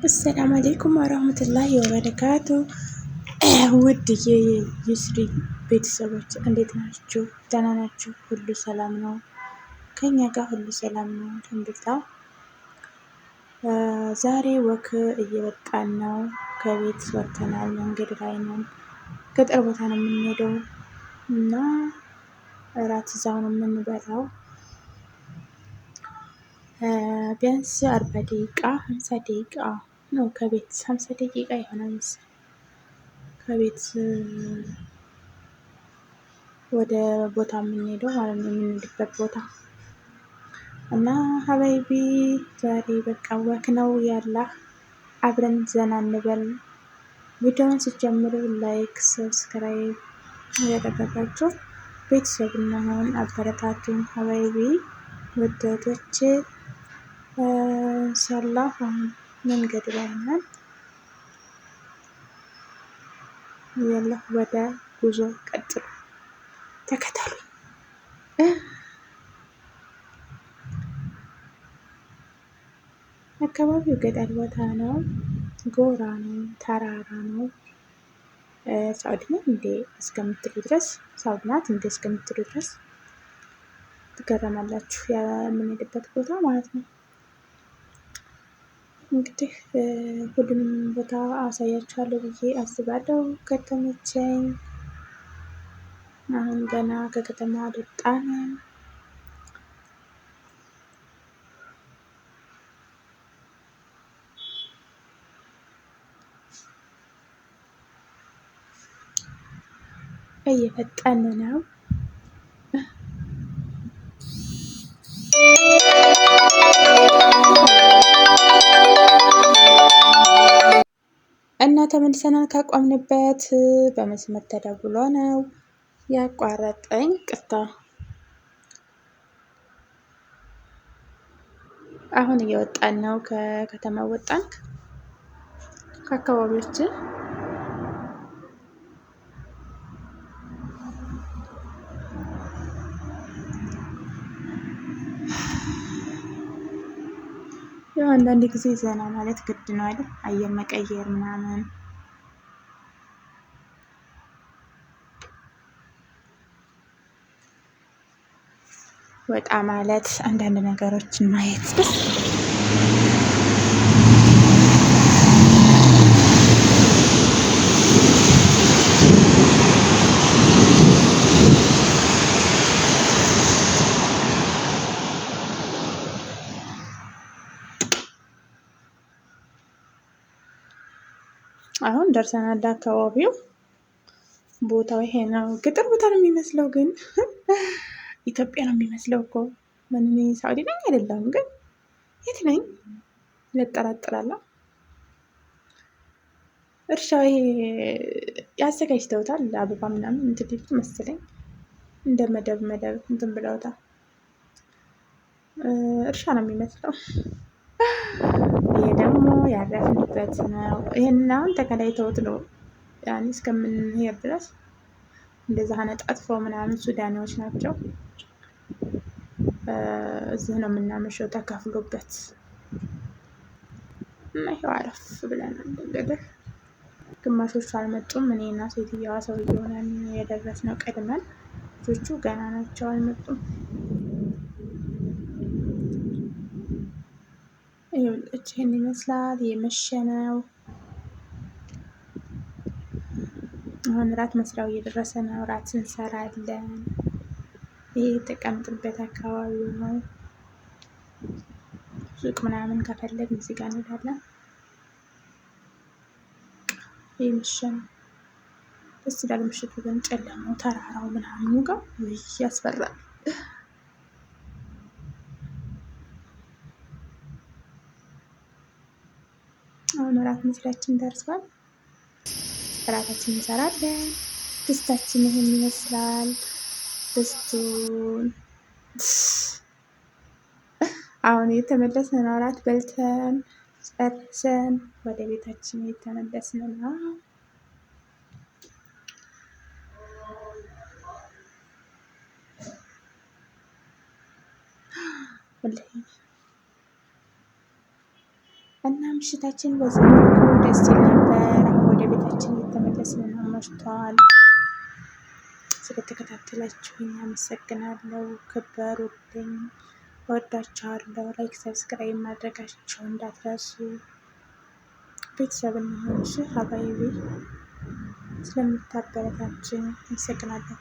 አሰላሙ አሌይኩም ወረህመቱላሂ ወበረካቱ። ውድ የዩስሪ ቤተሰቦች እንዴት ናችሁ? ደህና ናችሁ? ሁሉ ሰላም ነው? ከኛ ጋር ሁሉ ሰላም ነው አልሐምዱሊላህ። ዛሬ ወክ እየወጣን ነው። ከቤት ወጥተናል። መንገድ ላይ ነው። ገጠር ቦታ ነው የምንሄደው እና እራት እዛው ነው የምንበላው። ቢያንስ 40 ደቂቃ 50 ደቂቃ ነው ከቤት 50 ደቂቃ ይሆናል መሰለኝ ከቤት ወደ ቦታ የምንሄደው ማለት ነው፣ የምንሄድበት ቦታ እና ሀባይቢ ዛሬ በቃ ወክ ነው ያላ። አብረን ዘና እንበል። ቪዲዮውን ስትጀምሩ ላይክ፣ ሰብስክራይብ ያደረጋችሁ ቤተሰብ እንሆን፣ አበረታቱን ሀባይቢ ወደዶች። ኢንሻአላህ መንገድ ላይ ነን። ያላ ወደ ጉዞ ቀጥሉ፣ ተከተሉ። አካባቢው ገጠር ቦታ ነው፣ ጎራ ነው፣ ተራራ ነው። ሳውዲ ነው እንዴ እስከምትሉ ድረስ ሳውዲ ናት እንዴ እስከምትሉ ድረስ ትገረማላችሁ። የምንሄድበት ቦታ ማለት ነው። እንግዲህ ሁሉንም ቦታ አሳያችኋለሁ ብዬ አስባለሁ ከተመቸኝ። አሁን ገና ከከተማ አልወጣንም። እየፈጠን ነው። እና ተመልሰናል ካቋምንበት። በመስመር ተደውሎ ነው ያቋረጠኝ። ቅርታ። አሁን እየወጣን ነው፣ ከከተማ ወጣን ከአካባቢያችን። ያው አንዳንድ ጊዜ ዘና ማለት ግድ ነው አይደል? አየር መቀየር ምናምን። ወጣ ማለት አንዳንድ ነገሮችን ማየት ደስ አሁን ደርሰናል። አካባቢው ቦታው ይሄ ነው። ገጠር ቦታ ነው የሚመስለው፣ ግን ኢትዮጵያ ነው የሚመስለው እኮ። ምን ሳውዲ ነኝ አይደለም፣ ግን የት ነኝ ያጠራጥራል። እርሻው ይሄ ያዘጋጅተውታል፣ አበባ ምናምን እንትን ሊሉት መሰለኝ። እንደ መደብ እንትን ብለውታል። እርሻ ነው የሚመስለው። ይሄ ደግሞ ያረፍንበት ነው። ይሄንን አሁን ተከራይተውት ነው ያኔ እስከምንሄድ ድረስ እንደዛ አነጣጥፈው ምናምን። ሱዳኔዎች ናቸው። እዚህ ነው የምናመሸው ተከፍሎበት እና ይኸው አረፍ ብለናል። እንግዲህ ግማሾቹ አልመጡም። እኔና ሴትዮዋ ሰውዬው ነን የደረስነው ቀድመን። ልጆቹ ገና ናቸው አልመጡም። ይህን ይመስላል። የመሸ ነው። አሁን እራት መስሪያው እየደረሰ ነው። እራት እንሰራለን። ይህ የተቀምጥበት አካባቢ ነው። ሱቅ ምናምን ከፈለግን እዚህ ጋር እንሄዳለን። ይህ ምሽት ነው። ደስ ይላል። ምሽቱ ግን ጨለማው ተራራው ምናምኑ ጋር ያስፈራል። አሁን እራት መስሪያችን ደርሷል። እራታችን እንሰራለን። ድስታችን ይሄን ይመስላል። ድስቱን አሁን የተመለስን ነው። እራት በልተን ጨርሰን ወደ ቤታችን የተመለስን ነው። እና ምሽታችን በዚህ መልኩ ደስ ይል ነበር። አሁን ወደ ቤታችን እየተመለስን ነው፣ መሽቷል። ስለተከታተላችሁኝ አመሰግናለሁ። ክበሩልኝ። እወዳችኋለሁ። ላይክ ሰብስክራይብ ማድረጋችሁ እንዳትረሱ። ቤተሰብ እንሆን። እሺ ሀባይቢ ስለምታበረታችን አመሰግናለሁ።